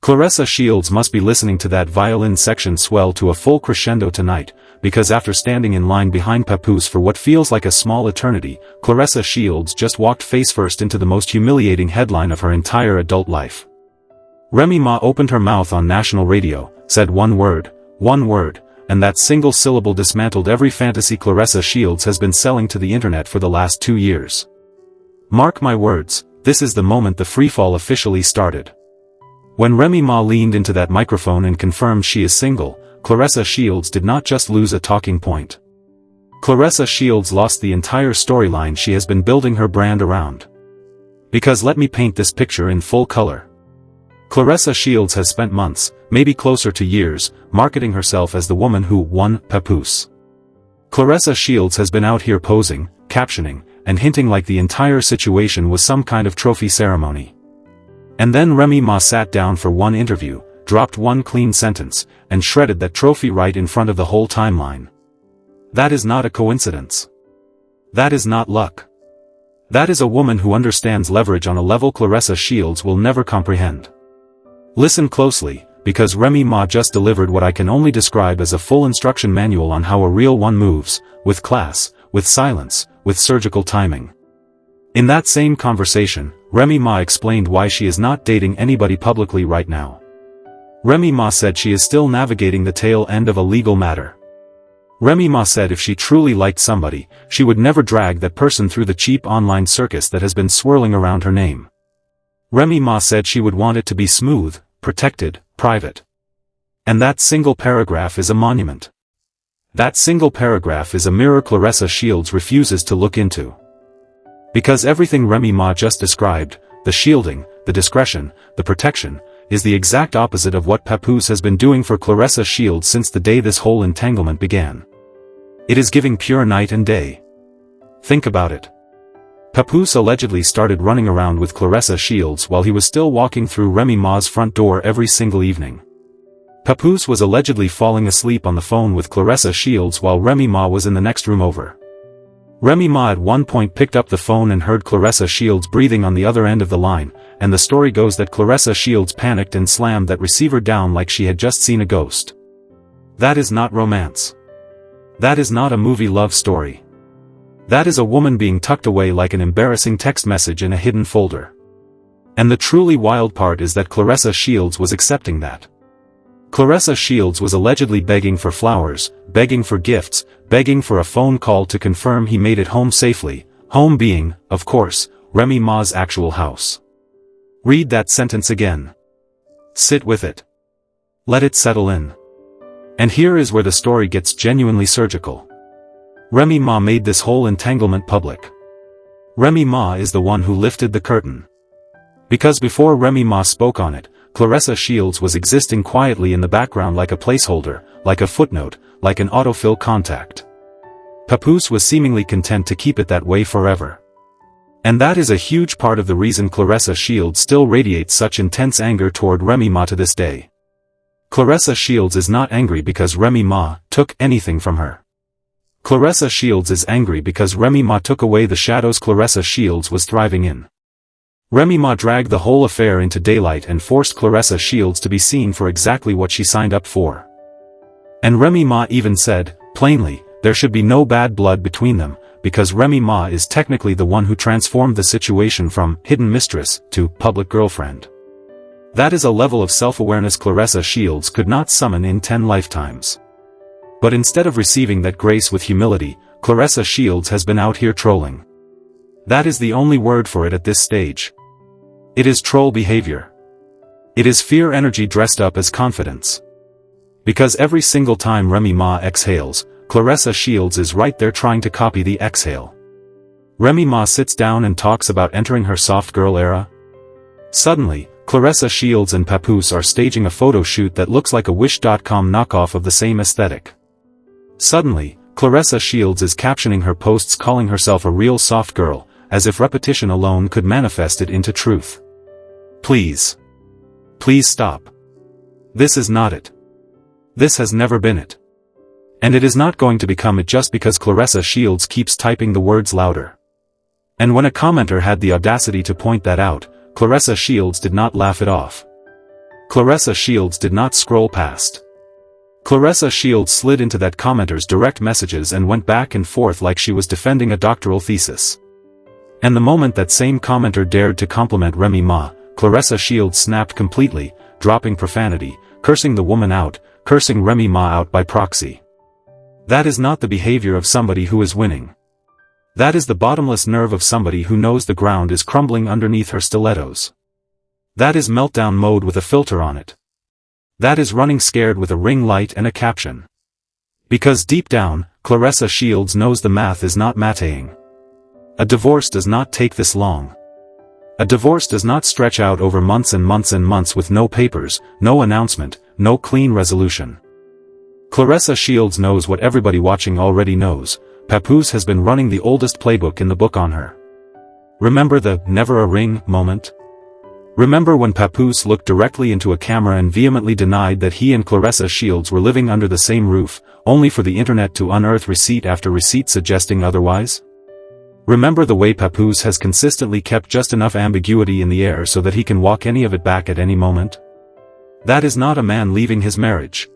Claressa Shields must be listening to that violin section swell to a full crescendo tonight, because after standing in line behind Papoose for what feels like a small eternity, Claressa Shields just walked face-first into the most humiliating headline of her entire adult life. Remy Ma opened her mouth on national radio, said one word, and that single syllable dismantled every fantasy Claressa Shields has been selling to the internet for the last 2 years. Mark my words, this is the moment the freefall officially started. When Remy Ma leaned into that microphone and confirmed she is single, Claressa Shields did not just lose a talking point. Claressa Shields lost the entire storyline she has been building her brand around. Because let me paint this picture in full color. Claressa Shields has spent months, maybe closer to years, marketing herself as the woman who won Papoose. Claressa Shields has been out here posing, captioning, and hinting like the entire situation was some kind of trophy ceremony. And then Remy Ma sat down for one interview, dropped one clean sentence, and shredded that trophy right in front of the whole timeline. That is not a coincidence. That is not luck. That is a woman who understands leverage on a level Claressa Shields will never comprehend. Listen closely, because Remy Ma just delivered what I can only describe as a full instruction manual on how a real one moves, with class, with silence, with surgical timing. In that same conversation, Remy Ma explained why she is not dating anybody publicly right now. Remy Ma said she is still navigating the tail end of a legal matter. Remy Ma said if she truly liked somebody, she would never drag that person through the cheap online circus that has been swirling around her name. Remy Ma said she would want it to be smooth, protected, private. And that single paragraph is a monument. That single paragraph is a mirror Claressa Shields refuses to look into. Because everything Remy Ma just described, the shielding, the discretion, the protection, is the exact opposite of what Papoose has been doing for Claressa Shields since the day this whole entanglement began. It is giving pure night and day. Think about it. Papoose allegedly started running around with Claressa Shields while he was still walking through Remy Ma's front door every single evening. Papoose was allegedly falling asleep on the phone with Claressa Shields while Remy Ma was in the next room over. Remy Ma at one point picked up the phone and heard Claressa Shields breathing on the other end of the line, and the story goes that Claressa Shields panicked and slammed that receiver down like she had just seen a ghost. That is not romance. That is not a movie love story. That is a woman being tucked away like an embarrassing text message in a hidden folder. And the truly wild part is that Claressa Shields was accepting that. Claressa Shields was allegedly begging for flowers, begging for gifts, begging for a phone call to confirm he made it home safely, home being, of course, Remy Ma's actual house. Read that sentence again. Sit with it. Let it settle in. And here is where the story gets genuinely surgical. Remy Ma made this whole entanglement public. Remy Ma is the one who lifted the curtain. Because before Remy Ma spoke on it, Claressa Shields was existing quietly in the background like a placeholder, like a footnote, like an autofill contact. Papoose was seemingly content to keep it that way forever. And that is a huge part of the reason Claressa Shields still radiates such intense anger toward Remy Ma to this day. Claressa Shields is not angry because Remy Ma took anything from her. Claressa Shields is angry because Remy Ma took away the shadows Claressa Shields was thriving in. Remy Ma dragged the whole affair into daylight and forced Claressa Shields to be seen for exactly what she signed up for. And Remy Ma even said, plainly, there should be no bad blood between them, because Remy Ma is technically the one who transformed the situation from hidden mistress to public girlfriend. That is a level of self-awareness Claressa Shields could not summon in 10 lifetimes. But instead of receiving that grace with humility, Claressa Shields has been out here trolling. That is the only word for it at this stage. It is troll behavior. It is fear energy dressed up as confidence. Because every single time Remy Ma exhales, Claressa Shields is right there trying to copy the exhale. Remy Ma sits down and talks about entering her soft girl era. Suddenly, Claressa Shields and Papoose are staging a photo shoot that looks like a Wish.com knockoff of the same aesthetic. Suddenly, Claressa Shields is captioning her posts calling herself a real soft girl, as if repetition alone could manifest it into truth. Please. Please stop. This is not it. This has never been it. And it is not going to become it just because Claressa Shields keeps typing the words louder. And when a commenter had the audacity to point that out, Claressa Shields did not laugh it off. Claressa Shields did not scroll past. Claressa Shields slid into that commenter's direct messages and went back and forth like she was defending a doctoral thesis. And the moment that same commenter dared to compliment Remy Ma, Claressa Shields snapped completely, dropping profanity, cursing the woman out, cursing Remy Ma out by proxy. That is not the behavior of somebody who is winning. That is the bottomless nerve of somebody who knows the ground is crumbling underneath her stilettos. That is meltdown mode with a filter on it. That is running scared with a ring light and a caption. Because deep down, Claressa Shields knows the math is not mateing. A divorce does not take this long. A divorce does not stretch out over months and months and months with no papers, no announcement, no clean resolution. Claressa Shields knows what everybody watching already knows. Papoose has been running the oldest playbook in the book on her. Remember the "never a ring" moment? Remember when Papoose looked directly into a camera and vehemently denied that he and Claressa Shields were living under the same roof, only for the internet to unearth receipt after receipt suggesting otherwise? Remember the way Papoose has consistently kept just enough ambiguity in the air so that he can walk any of it back at any moment? That is not a man leaving his marriage.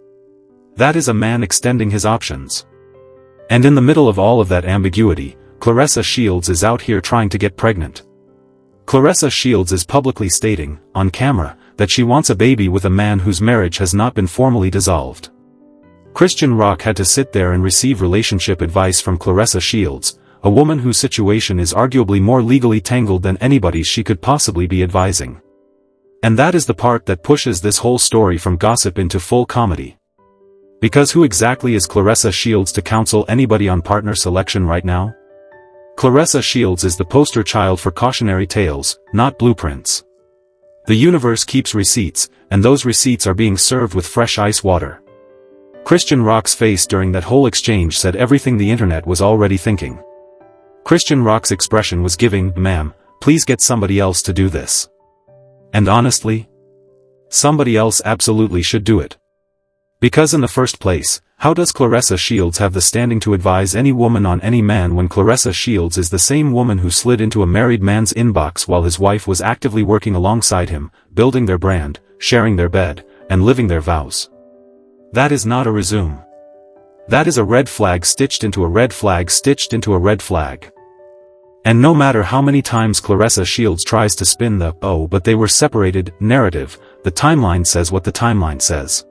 That is a man extending his options. And in the middle of all of that ambiguity, Claressa Shields is out here trying to get pregnant. Claressa Shields is publicly stating, on camera, that she wants a baby with a man whose marriage has not been formally dissolved. Christian Rock had to sit there and receive relationship advice from Claressa Shields, a woman whose situation is arguably more legally tangled than anybody's she could possibly be advising. And that is the part that pushes this whole story from gossip into full comedy. Because who exactly is Claressa Shields to counsel anybody on partner selection right now? Claressa Shields is the poster child for cautionary tales, not blueprints. The universe keeps receipts, and those receipts are being served with fresh ice water. Christian Rock's face during that whole exchange said everything the internet was already thinking. Christian Rock's expression was giving, "Ma'am, please get somebody else to do this." And honestly, somebody else absolutely should do it. Because in the first place, how does Claressa Shields have the standing to advise any woman on any man when Claressa Shields is the same woman who slid into a married man's inbox while his wife was actively working alongside him, building their brand, sharing their bed, and living their vows? That is not a resume. That is a red flag stitched into a red flag stitched into a red flag. And no matter how many times Claressa Shields tries to spin the "oh but they were separated" narrative, the timeline says what the timeline says.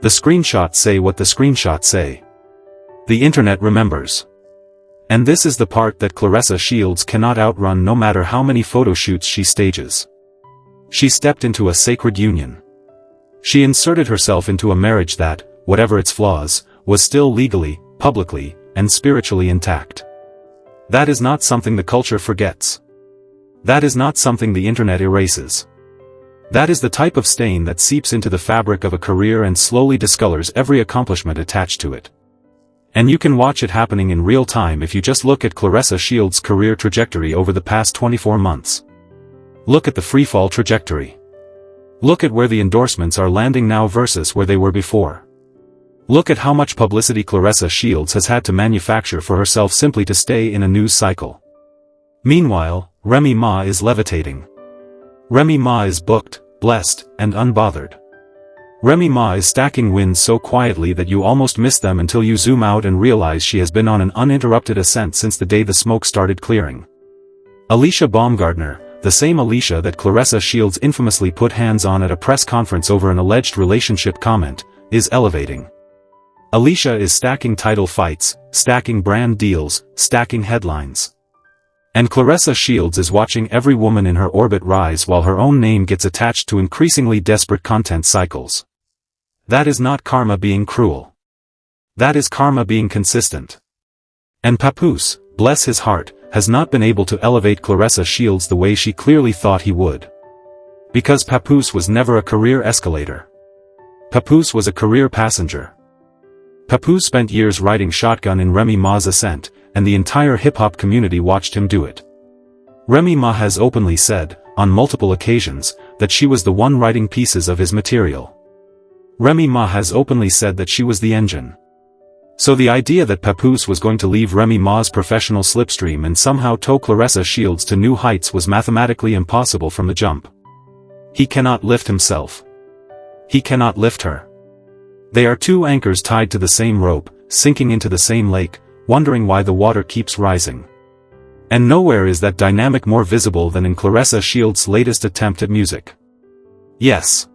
The screenshots say what the screenshots say. The internet remembers. And this is the part that Claressa Shields cannot outrun no matter how many photo shoots she stages. She stepped into a sacred union. She inserted herself into a marriage that, whatever its flaws, was still legally, publicly, and spiritually intact. That is not something the culture forgets. That is not something the internet erases. That is the type of stain that seeps into the fabric of a career and slowly discolors every accomplishment attached to it. And you can watch it happening in real time if you just look at Claressa Shields' career trajectory over the past 24 months. Look at the Freefall trajectory. Look at where the endorsements are landing now versus where they were before. Look at how much publicity Claressa Shields has had to manufacture for herself simply to stay in a news cycle. Meanwhile, Remy Ma is levitating. Remy Ma is booked, blessed, and unbothered. Remy Ma is stacking wins so quietly that you almost miss them until you zoom out and realize she has been on an uninterrupted ascent since the day the smoke started clearing. Alicia Baumgardner, the same Alicia that Claressa Shields infamously put hands on at a press conference over an alleged relationship comment, is elevating. Alicia is stacking title fights, stacking brand deals, stacking headlines. And Claressa Shields is watching every woman in her orbit rise while her own name gets attached to increasingly desperate content cycles. That is not karma being cruel. That is karma being consistent. And Papoose, bless his heart, has not been able to elevate Claressa Shields the way she clearly thought he would. Because Papoose was never a career escalator. Papoose was a career passenger. Papoose spent years riding shotgun in Remy Ma's ascent, and the entire hip-hop community watched him do it. Remy Ma has openly said, on multiple occasions, that she was the one writing pieces of his material. Remy Ma has openly said that she was the engine. So the idea that Papoose was going to leave Remy Ma's professional slipstream and somehow tow Claressa Shields to new heights was mathematically impossible from the jump. He cannot lift himself. he cannot lift her. They are two anchors tied to the same rope, sinking into the same lake, wondering why the water keeps rising. And nowhere is that dynamic more visible than in Claressa Shields' latest attempt at music. Yes.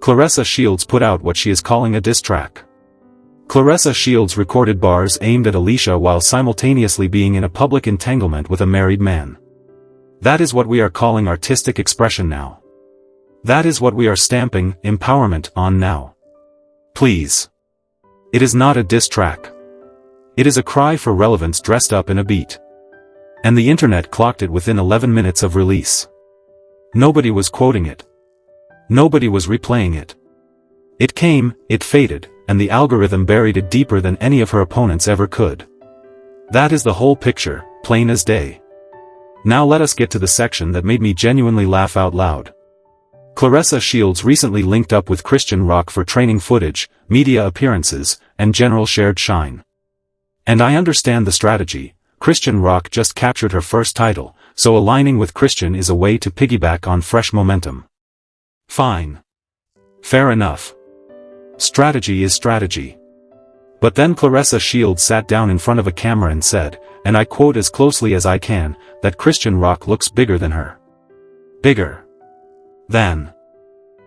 Claressa Shields put out what she is calling a diss track. Claressa Shields recorded bars aimed at Alicia while simultaneously being in a public entanglement with a married man. That is what we are calling artistic expression now. That is what we are stamping empowerment on now. Please. It is not a diss track. It is a cry for relevance dressed up in a beat. And the internet clocked it within 11 minutes of release. Nobody was quoting it. Nobody was replaying it. It came, it faded, and the algorithm buried it deeper than any of her opponents ever could. That is the whole picture, plain as day. Now let us get to the section that made me genuinely laugh out loud. Claressa Shields recently linked up with Christian Rock for training footage, media appearances, and general shared shine. And I understand the strategy. Christian Rock just captured her first title, so aligning with Christian is a way to piggyback on fresh momentum. Fine. Fair enough. Strategy is strategy. But then Claressa Shields sat down in front of a camera and said, and I quote as closely as I can, that Christian Rock looks bigger than her. Bigger than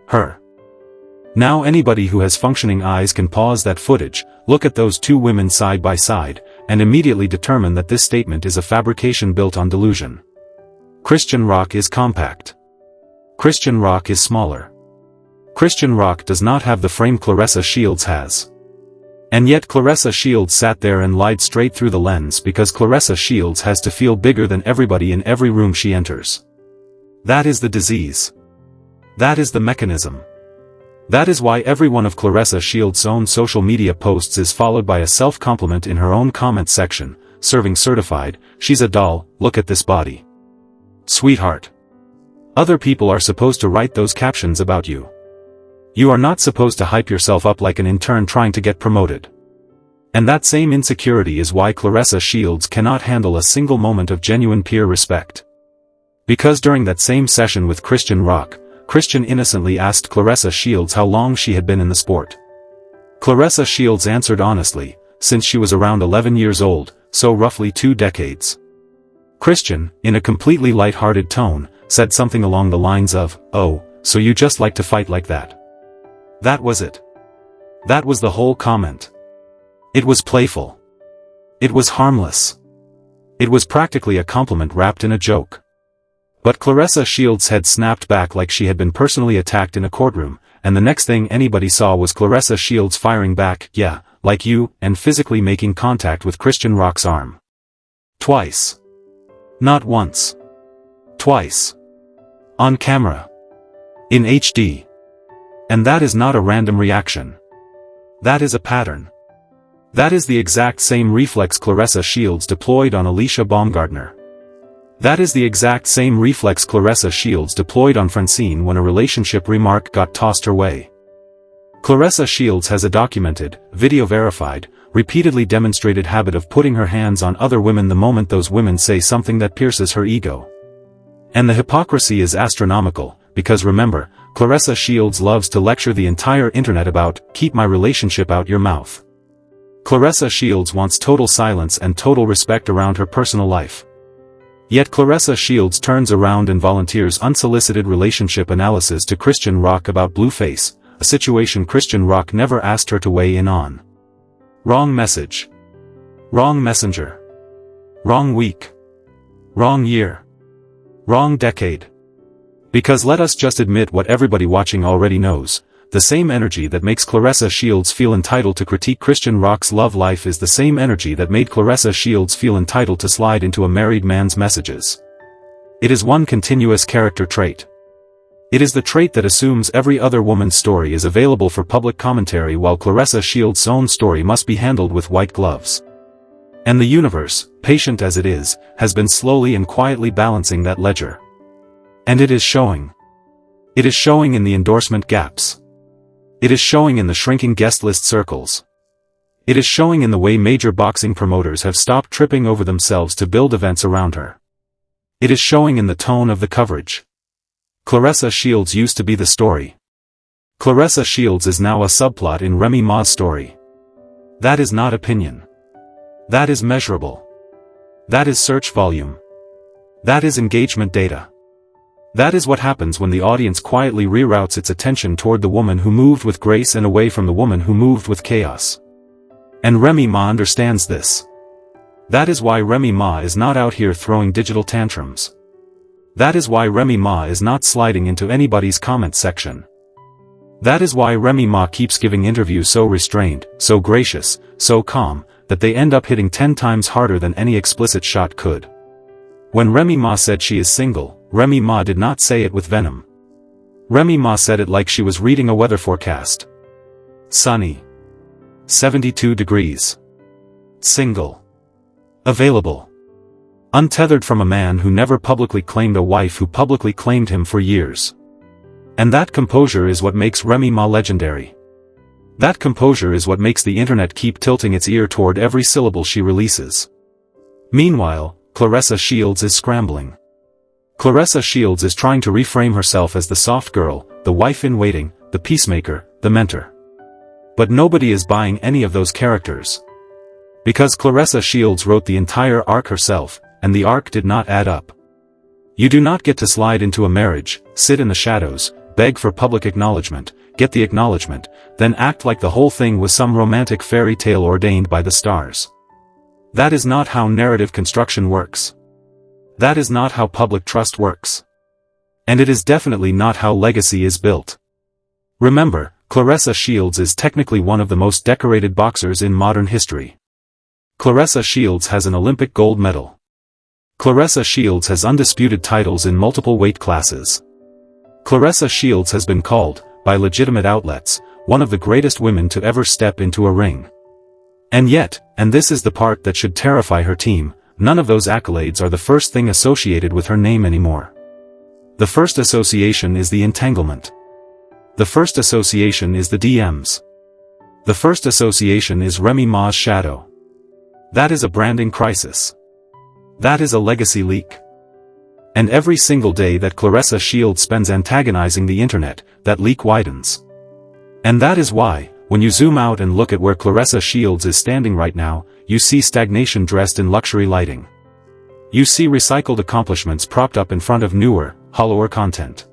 her. Now anybody who has functioning eyes can pause that footage, look at those two women side by side, and immediately determine that this statement is a fabrication built on delusion. Christian Rock is compact. Christian Rock is smaller. Christian Rock does not have the frame Claressa Shields has. And yet Claressa Shields sat there and lied straight through the lens because Claressa Shields has to feel bigger than everybody in every room she enters. That is the disease. That is the mechanism. That is why every one of Claressa Shields' own social media posts is followed by a self-compliment in her own comment section, serving certified, she's a doll, look at this body. Sweetheart. Other people are supposed to write those captions about you. You are not supposed to hype yourself up like an intern trying to get promoted. And that same insecurity is why Claressa Shields cannot handle a single moment of genuine peer respect. Because during that same session with Christian Rock, Christian innocently asked Claressa Shields how long she had been in the sport. Claressa Shields answered honestly, since she was around 11 years old, so roughly 2 decades. Christian, in a completely light-hearted tone, said something along the lines of, oh, so you just like to fight like that. That was it. That was the whole comment. It was playful. It was harmless. It was practically a compliment wrapped in a joke. But Claressa Shields had snapped back like she had been personally attacked in a courtroom, and the next thing anybody saw was Claressa Shields firing back, yeah, like you, and physically making contact with Christian Rock's arm. Twice. Not once. Twice. On camera. In HD. And that is not a random reaction. That is a pattern. That is the exact same reflex Claressa Shields deployed on Alicia Baumgartner. That is the exact same reflex Claressa Shields deployed on Francine when a relationship remark got tossed her way. Claressa Shields has a documented, video-verified, repeatedly demonstrated habit of putting her hands on other women the moment those women say something that pierces her ego. And the hypocrisy is astronomical, because remember, Claressa Shields loves to lecture the entire internet about, keep my relationship out your mouth. Claressa Shields wants total silence and total respect around her personal life. Yet Claressa Shields turns around and volunteers unsolicited relationship analysis to Christian Rock about Blueface, a situation Christian Rock never asked her to weigh in on. Wrong message. Wrong messenger. Wrong week. Wrong year. Wrong decade. Because let us just admit what everybody watching already knows, the same energy that makes Claressa Shields feel entitled to critique Christian Rock's love life is the same energy that made Claressa Shields feel entitled to slide into a married man's messages. It is one continuous character trait. It is the trait that assumes every other woman's story is available for public commentary while Claressa Shields' own story must be handled with white gloves. And the universe, patient as it is, has been slowly and quietly balancing that ledger. And it is showing. It is showing in the endorsement gaps. It is showing in the shrinking guest list circles. It is showing in the way major boxing promoters have stopped tripping over themselves to build events around her. It is showing in the tone of the coverage. Claressa Shields used to be the story. Claressa Shields is now a subplot in Remy Ma's story. That is not opinion. That is measurable. That is search volume. That is engagement data. That is what happens when the audience quietly reroutes its attention toward the woman who moved with grace and away from the woman who moved with chaos. And Remy Ma understands this. That is why Remy Ma is not out here throwing digital tantrums. That is why Remy Ma is not sliding into anybody's comment section. That is why Remy Ma keeps giving interviews so restrained, so gracious, so calm, that they end up hitting 10 times harder than any explicit shot could. When Remy Ma said she is single, Remy Ma did not say it with venom. Remy Ma said it like she was reading a weather forecast. Sunny. 72 degrees. Single. Available. Untethered from a man who never publicly claimed a wife who publicly claimed him for years. And that composure is what makes Remy Ma legendary. That composure is what makes the internet keep tilting its ear toward every syllable she releases. Meanwhile, Claressa Shields is scrambling. Claressa Shields is trying to reframe herself as the soft girl, the wife-in-waiting, the peacemaker, the mentor. But nobody is buying any of those characters. Because Claressa Shields wrote the entire arc herself, and the arc did not add up. You do not get to slide into a marriage, sit in the shadows, beg for public acknowledgement, get the acknowledgement, then act like the whole thing was some romantic fairy tale ordained by the stars. That is not how narrative construction works. That is not how public trust works. And it is definitely not how legacy is built. Remember, Claressa Shields is technically one of the most decorated boxers in modern history. Claressa Shields has an Olympic gold medal. Claressa Shields has undisputed titles in multiple weight classes. Claressa Shields has been called, by legitimate outlets, one of the greatest women to ever step into a ring. And yet, and this is the part that should terrify her team, none of those accolades are the first thing associated with her name anymore. The first association is the entanglement. The first association is the DMs. The first association is Remy Ma's shadow. That is a branding crisis. That is a legacy leak. And every single day that Claressa Shields spends antagonizing the internet, that leak widens. And that is why, when you zoom out and look at where Claressa Shields is standing right now, you see stagnation dressed in luxury lighting. You see recycled accomplishments propped up in front of newer, hollower content.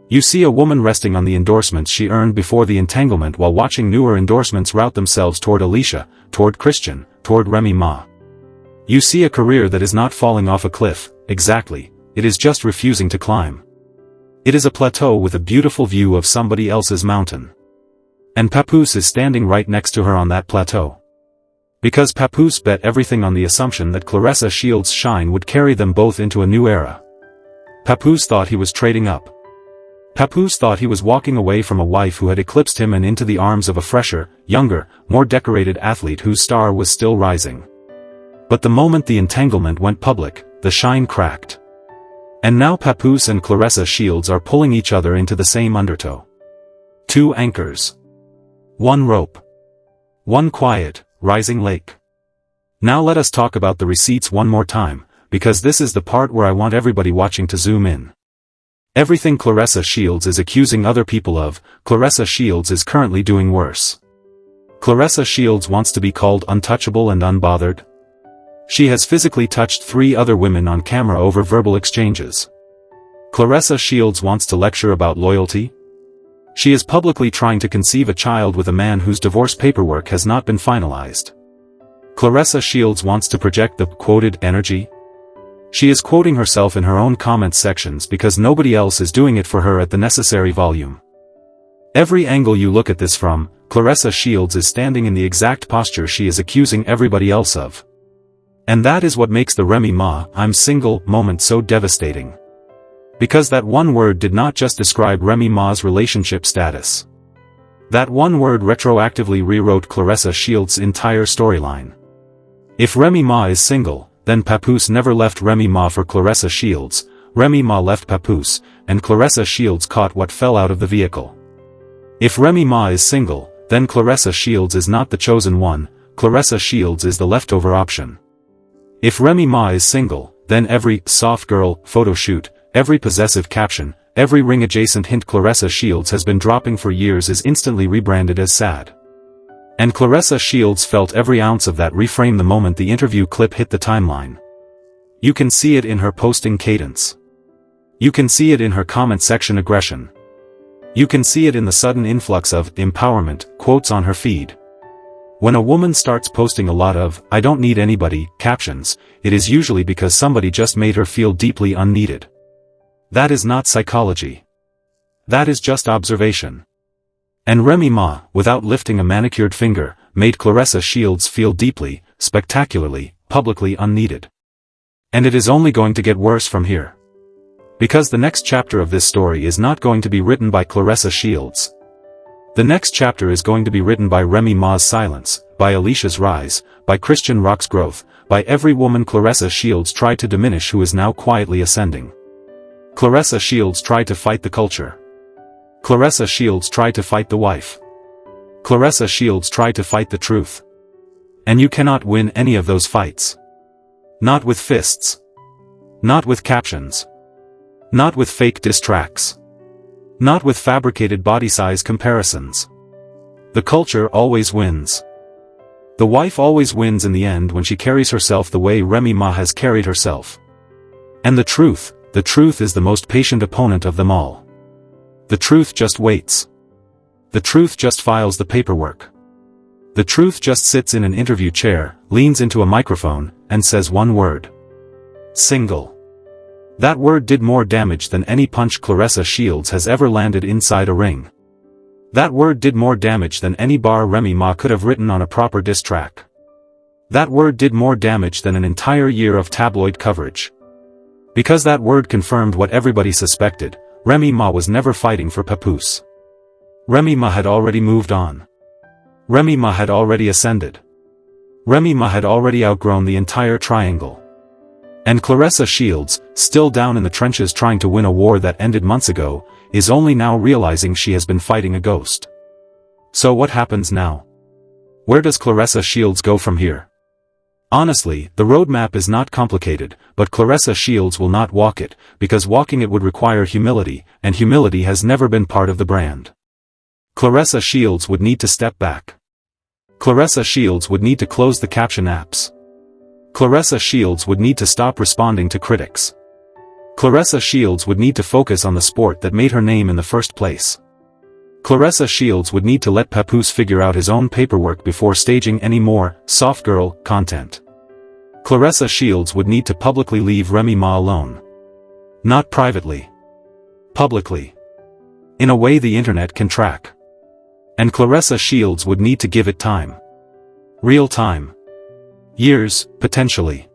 You see a woman resting on the endorsements she earned before the entanglement while watching newer endorsements route themselves toward Alicia, toward Christian, toward Remy Ma. You see a career that is not falling off a cliff, exactly, it is just refusing to climb. It is a plateau with a beautiful view of somebody else's mountain. And Papoose is standing right next to her on that plateau. Because Papoose bet everything on the assumption that Claressa Shields' shine would carry them both into a new era. Papoose thought he was trading up. Papoose thought he was walking away from a wife who had eclipsed him and into the arms of a fresher, younger, more decorated athlete whose star was still rising. But the moment the entanglement went public, the shine cracked. And now Papoose and Claressa Shields are pulling each other into the same undertow. Two anchors. One rope. One quiet, rising lake. Now let us talk about the receipts one more time, because this is the part where I want everybody watching to zoom in. Everything Claressa Shields is accusing other people of, Claressa Shields is currently doing worse. Claressa Shields wants to be called untouchable and unbothered. She has physically touched 3 other women on camera over verbal exchanges. Claressa Shields wants to lecture about loyalty. She is publicly trying to conceive a child with a man whose divorce paperwork has not been finalized. Claressa Shields wants to project the quoted energy. She is quoting herself in her own comment sections because nobody else is doing it for her at the necessary volume. Every angle you look at this from, Claressa Shields is standing in the exact posture she is accusing everybody else of. And that is what makes the Remy Ma, "I'm single" moment so devastating. Because that one word did not just describe Remy Ma's relationship status. That one word retroactively rewrote Claressa Shields' entire storyline. If Remy Ma is single, then Papoose never left Remy Ma for Claressa Shields, Remy Ma left Papoose, and Claressa Shields caught what fell out of the vehicle. If Remy Ma is single, then Claressa Shields is not the chosen one, Claressa Shields is the leftover option. If Remy Ma is single, then every soft girl photo shoot, every possessive caption, every ring-adjacent hint Claressa Shields has been dropping for years is instantly rebranded as sad. And Claressa Shields felt every ounce of that reframe the moment the interview clip hit the timeline. You can see it in her posting cadence. You can see it in her comment section aggression. You can see it in the sudden influx of empowerment quotes on her feed. When a woman starts posting a lot of "I don't need anybody" captions, it is usually because somebody just made her feel deeply unneeded. That is not psychology. That is just observation. And Remy Ma, without lifting a manicured finger, made Claressa Shields feel deeply, spectacularly, publicly unneeded. And it is only going to get worse from here. Because the next chapter of this story is not going to be written by Claressa Shields. The next chapter is going to be written by Remy Ma's silence, by Alicia's rise, by Christian Rock's growth, by every woman Claressa Shields tried to diminish who is now quietly ascending. Claressa Shields tried to fight the culture. Claressa Shields tried to fight the wife. Claressa Shields tried to fight the truth. And you cannot win any of those fights. Not with fists. Not with captions. Not with fake diss tracks. Not with fabricated body size comparisons. The culture always wins. The wife always wins in the end when she carries herself the way Remy Ma has carried herself. And the truth is the most patient opponent of them all. The truth just waits. The truth just files the paperwork. The truth just sits in an interview chair, leans into a microphone, and says one word. Single. That word did more damage than any punch Claressa Shields has ever landed inside a ring. That word did more damage than any bar Remy Ma could have written on a proper diss track. That word did more damage than an entire year of tabloid coverage. Because that word confirmed what everybody suspected, Remy Ma was never fighting for Papoose. Remy Ma had already moved on. Remy Ma had already ascended. Remy Ma had already outgrown the entire triangle. And Claressa Shields, still down in the trenches trying to win a war that ended months ago, is only now realizing she has been fighting a ghost. So what happens now? Where does Claressa Shields go from here? Honestly, the roadmap is not complicated, but Claressa Shields will not walk it, because walking it would require humility, and humility has never been part of the brand. Claressa Shields would need to step back. Claressa Shields would need to close the caption apps. Claressa Shields would need to stop responding to critics. Claressa Shields would need to focus on the sport that made her name in the first place. Claressa Shields would need to let Papoose figure out his own paperwork before staging any more soft girl content. Claressa Shields would need to publicly leave Remy Ma alone. Not privately. Publicly. In a way the internet can track. And Claressa Shields would need to give it time. Real time. Years, potentially.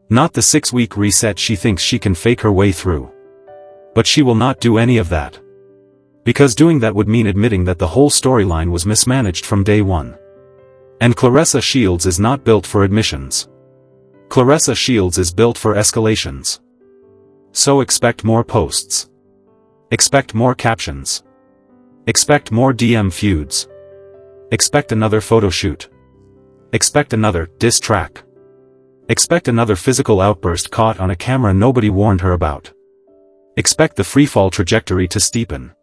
Not the 6-week reset she thinks she can fake her way through. But she will not do any of that. Because doing that would mean admitting that the whole storyline was mismanaged from day one. And Claressa Shields is not built for admissions. Claressa Shields is built for escalations. So expect more posts. Expect more captions. Expect more DM feuds. Expect another photo shoot. Expect another diss track. Expect another physical outburst caught on a camera nobody warned her about. Expect the freefall trajectory to steepen.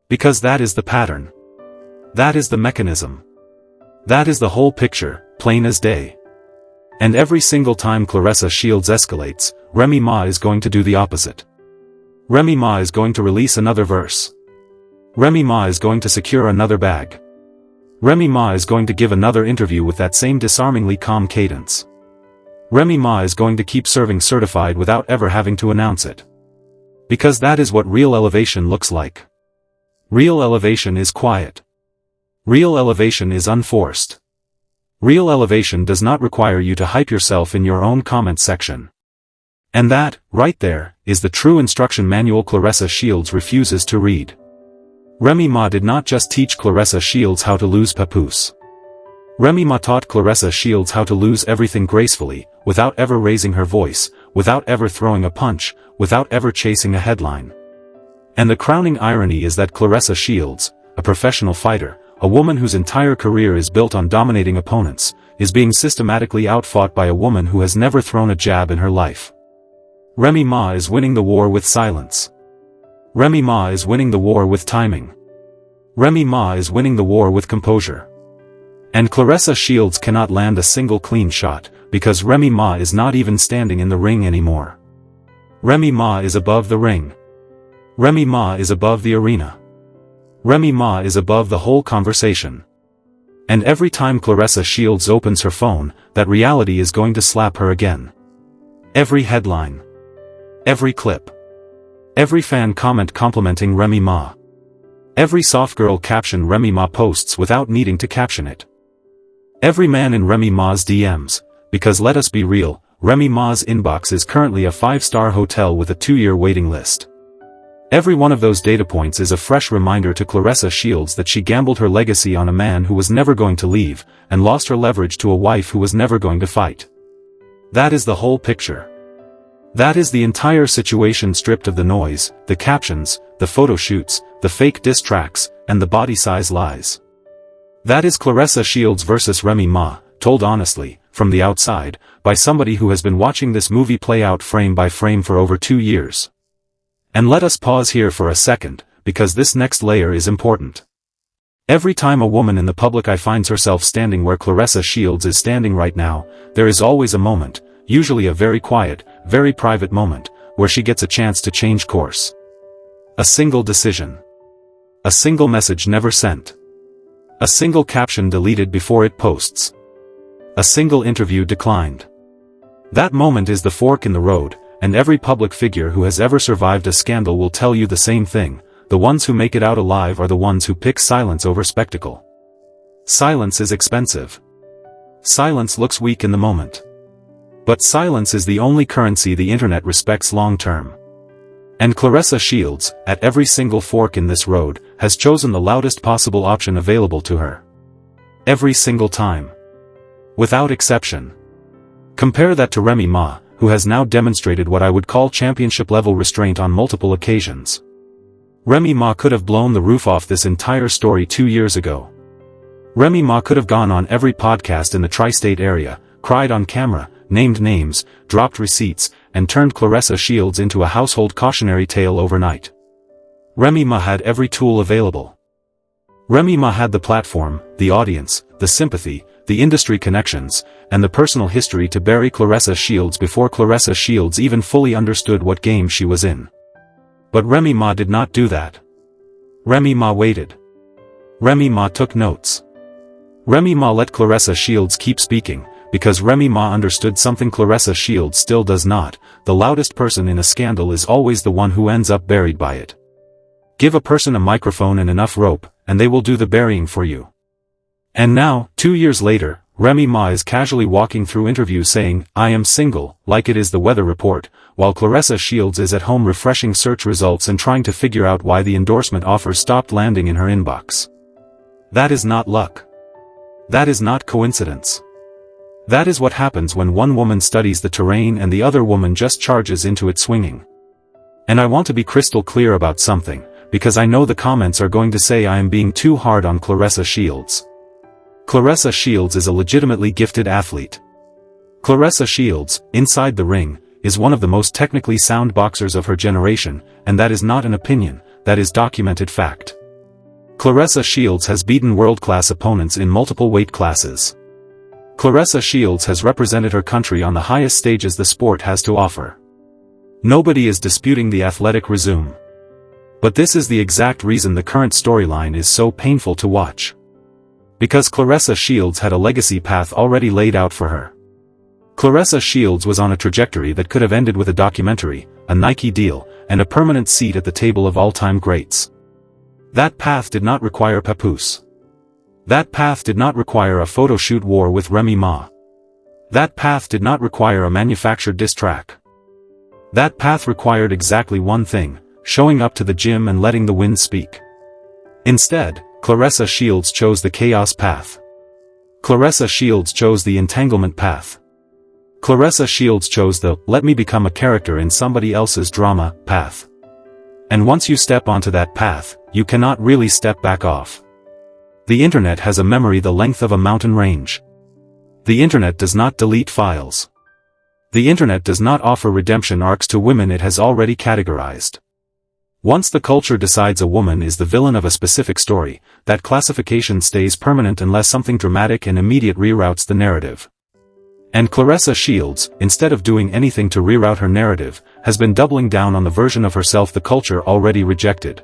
Because that is the pattern. That is the mechanism. That is the whole picture, plain as day. And every single time Claressa Shields escalates, Remy Ma is going to do the opposite. Remy Ma is going to release another verse. Remy Ma is going to secure another bag. Remy Ma is going to give another interview with that same disarmingly calm cadence. Remy Ma is going to keep serving certified without ever having to announce it. Because that is what real elevation looks like. Real elevation is quiet. Real elevation is unforced. Real elevation does not require you to hype yourself in your own comment section. And that, right there, is the true instruction manual Claressa Shields refuses to read. Remy Ma did not just teach Claressa Shields how to lose Papoose. Remy Ma taught Claressa Shields how to lose everything gracefully, without ever raising her voice, without ever throwing a punch, without ever chasing a headline. And the crowning irony is that Claressa Shields, a professional fighter, a woman whose entire career is built on dominating opponents, is being systematically outfought by a woman who has never thrown a jab in her life. Remy Ma is winning the war with silence. Remy Ma is winning the war with timing. Remy Ma is winning the war with composure. And Claressa Shields cannot land a single clean shot, because Remy Ma is not even standing in the ring anymore. Remy Ma is above the ring. Remy Ma is above the arena. Remy Ma is above the whole conversation. And every time Claressa Shields opens her phone, that reality is going to slap her again. Every headline. Every clip. Every fan comment complimenting Remy Ma. Every soft girl caption Remy Ma posts without needing to caption it. Every man in Remy Ma's DMs, because let us be real, Remy Ma's inbox is currently a 5-star hotel with a 2-year waiting list. Every one of those data points is a fresh reminder to Claressa Shields that she gambled her legacy on a man who was never going to leave, and lost her leverage to a wife who was never going to fight. That is the whole picture. That is the entire situation stripped of the noise, the captions, the photo shoots, the fake diss tracks, and the body-size lies. That is Claressa Shields versus Remy Ma, told honestly, from the outside, by somebody who has been watching this movie play out frame by frame for over 2 years. And let us pause here for a second, because this next layer is important. Every time a woman in the public eye finds herself standing where Claressa Shields is standing right now, there is always a moment, usually a very quiet, very private moment, where she gets a chance to change course. A single decision. A single message never sent. A single caption deleted before it posts. A single interview declined. That moment is the fork in the road, and every public figure who has ever survived a scandal will tell you the same thing: the ones who make it out alive are the ones who pick silence over spectacle. Silence is expensive. Silence looks weak in the moment. But silence is the only currency the internet respects long-term. And Claressa Shields, at every single fork in this road, has chosen the loudest possible option available to her. Every single time. Without exception. Compare that to Remy Ma, who has now demonstrated what I would call championship-level restraint on multiple occasions. Remy Ma could have blown the roof off this entire story 2 years ago. Remy Ma could have gone on every podcast in the tri-state area, cried on camera, named names, dropped receipts, and turned Claressa Shields into a household cautionary tale overnight. Remy Ma had every tool available. Remy Ma had the platform, the audience, the sympathy, the industry connections, and the personal history to bury Claressa Shields before Claressa Shields even fully understood what game she was in. But Remy Ma did not do that. Remy Ma waited. Remy Ma took notes. Remy Ma let Claressa Shields keep speaking, because Remy Ma understood something Claressa Shields still does not: the loudest person in a scandal is always the one who ends up buried by it. Give a person a microphone and enough rope, and they will do the burying for you. And now, 2 years later, Remy Ma is casually walking through interviews saying, "I am single," like it is the weather report, while Claressa Shields is at home refreshing search results and trying to figure out why the endorsement offers stopped landing in her inbox. That is not luck. That is not coincidence. That is what happens when one woman studies the terrain and the other woman just charges into it swinging. And I want to be crystal clear about something, because I know the comments are going to say I am being too hard on Claressa Shields. Claressa Shields is a legitimately gifted athlete. Claressa Shields, inside the ring, is one of the most technically sound boxers of her generation, and that is not an opinion, that is documented fact. Claressa Shields has beaten world-class opponents in multiple weight classes. Claressa Shields has represented her country on the highest stages the sport has to offer. Nobody is disputing the athletic resume. But this is the exact reason the current storyline is so painful to watch. Because Claressa Shields had a legacy path already laid out for her. Claressa Shields was on a trajectory that could have ended with a documentary, a Nike deal, and a permanent seat at the table of all-time greats. That path did not require Papoose. That path did not require a photo shoot war with Remy Ma. That path did not require a manufactured diss track. That path required exactly one thing: showing up to the gym and letting the wind speak. Instead, Claressa Shields chose the chaos path. Claressa Shields chose the entanglement path. Claressa Shields chose the "let me become a character in somebody else's drama" path. And once you step onto that path, you cannot really step back off. The internet has a memory the length of a mountain range. The internet does not delete files. The internet does not offer redemption arcs to women it has already categorized. Once the culture decides a woman is the villain of a specific story, that classification stays permanent unless something dramatic and immediate reroutes the narrative. And Claressa Shields, instead of doing anything to reroute her narrative, has been doubling down on the version of herself the culture already rejected.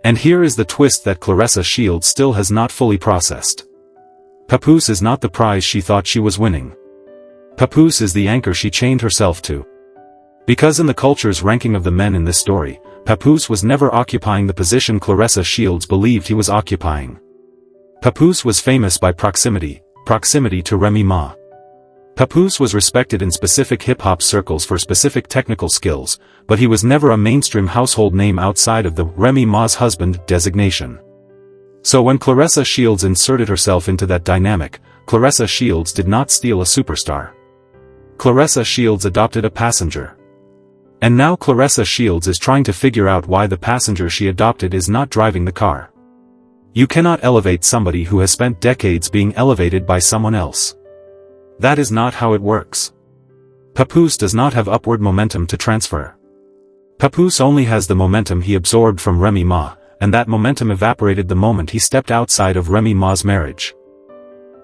And here is the twist that Claressa Shields still has not fully processed. Papoose is not the prize she thought she was winning. Papoose is the anchor she chained herself to. Because in the culture's ranking of the men in this story, Papoose was never occupying the position Claressa Shields believed he was occupying. Papoose was famous by proximity to Remy Ma. Papoose was respected in specific hip-hop circles for specific technical skills, but he was never a mainstream household name outside of the Remy Ma's husband designation. So when Claressa Shields inserted herself into that dynamic, Claressa Shields did not steal a superstar. Claressa Shields adopted a passenger. And now Claressa Shields is trying to figure out why the passenger she adopted is not driving the car. You cannot elevate somebody who has spent decades being elevated by someone else. That is not how it works. Papoose does not have upward momentum to transfer. Papoose only has the momentum he absorbed from Remy Ma, and that momentum evaporated the moment he stepped outside of Remy Ma's marriage.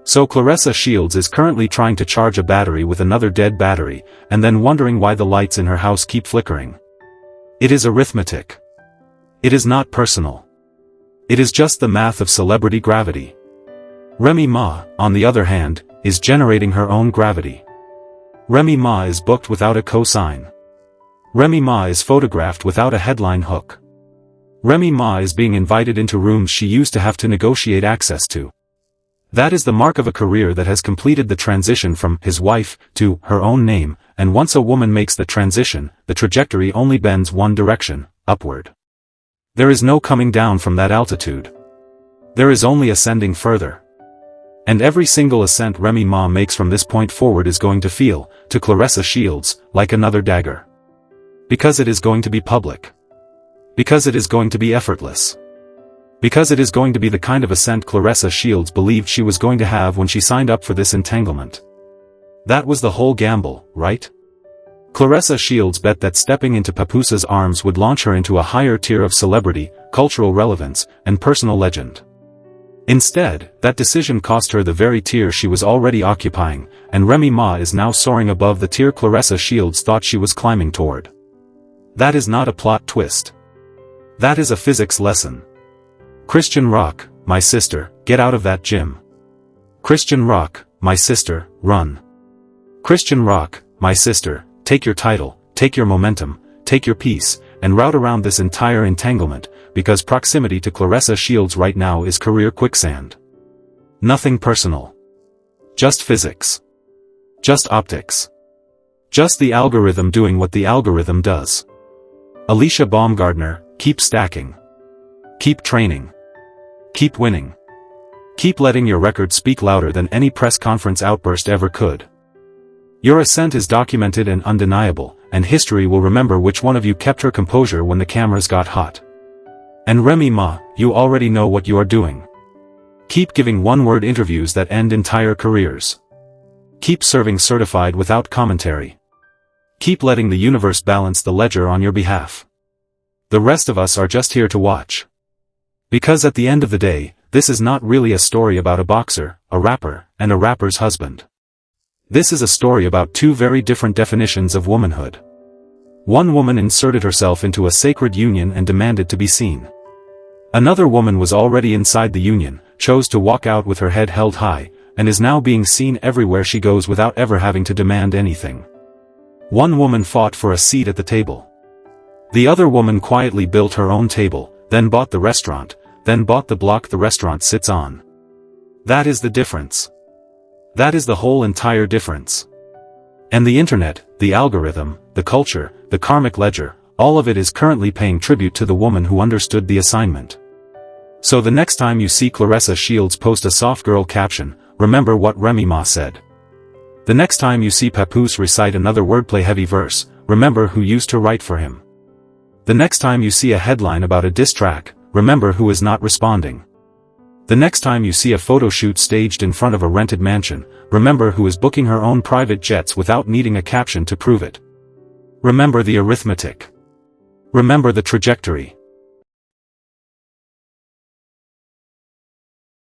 So Claressa Shields is currently trying to charge a battery with another dead battery, and then wondering why the lights in her house keep flickering. It is arithmetic. It is not personal. It is just the math of celebrity gravity. Remy Ma, on the other hand, is generating her own gravity. Remy Ma is booked without a cosign. Remy Ma is photographed without a headline hook. Remy Ma is being invited into rooms she used to have to negotiate access to. That is the mark of a career that has completed the transition from his wife to her own name, and once a woman makes the transition, the trajectory only bends one direction, upward. There is no coming down from that altitude. There is only ascending further. And every single ascent Remy Ma makes from this point forward is going to feel, to Claressa Shields, like another dagger. Because it is going to be public. Because it is going to be effortless. Because it is going to be the kind of ascent Claressa Shields believed she was going to have when she signed up for this entanglement. That was the whole gamble, right? Claressa Shields bet that stepping into Papoose's arms would launch her into a higher tier of celebrity, cultural relevance, and personal legend. Instead, that decision cost her the very tier she was already occupying, and Remy Ma is now soaring above the tier Claressa Shields thought she was climbing toward. That is not a plot twist. That is a physics lesson. Christian Rock, my sister, get out of that gym. Christian Rock, my sister, run. Christian Rock, my sister, take your title, take your momentum, take your peace, and route around this entire entanglement, because proximity to Claressa Shields right now is career quicksand. Nothing personal. Just physics. Just optics. Just the algorithm doing what the algorithm does. Alicia Baumgardner, keep stacking. Keep training. Keep winning. Keep letting your record speak louder than any press conference outburst ever could. Your ascent is documented and undeniable, and history will remember which one of you kept her composure when the cameras got hot. And Remy Ma, you already know what you are doing. Keep giving one-word interviews that end entire careers. Keep serving certified without commentary. Keep letting the universe balance the ledger on your behalf. The rest of us are just here to watch. Because at the end of the day, this is not really a story about a boxer, a rapper, and a rapper's husband. This is a story about two very different definitions of womanhood. One woman inserted herself into a sacred union and demanded to be seen. Another woman was already inside the union, chose to walk out with her head held high, and is now being seen everywhere she goes without ever having to demand anything. One woman fought for a seat at the table. The other woman quietly built her own table, then bought the restaurant, then bought the block the restaurant sits on. That is the difference. That is the whole entire difference. And the internet, the algorithm, the culture, the karmic ledger, all of it is currently paying tribute to the woman who understood the assignment. So the next time you see Claressa Shields post a soft girl caption, remember what Remy Ma said. The next time you see Papoose recite another wordplay-heavy verse, remember who used to write for him. The next time you see a headline about a diss track, remember who is not responding. The next time you see a photo shoot staged in front of a rented mansion, remember who is booking her own private jets without needing a caption to prove it. Remember the arithmetic. Remember the trajectory.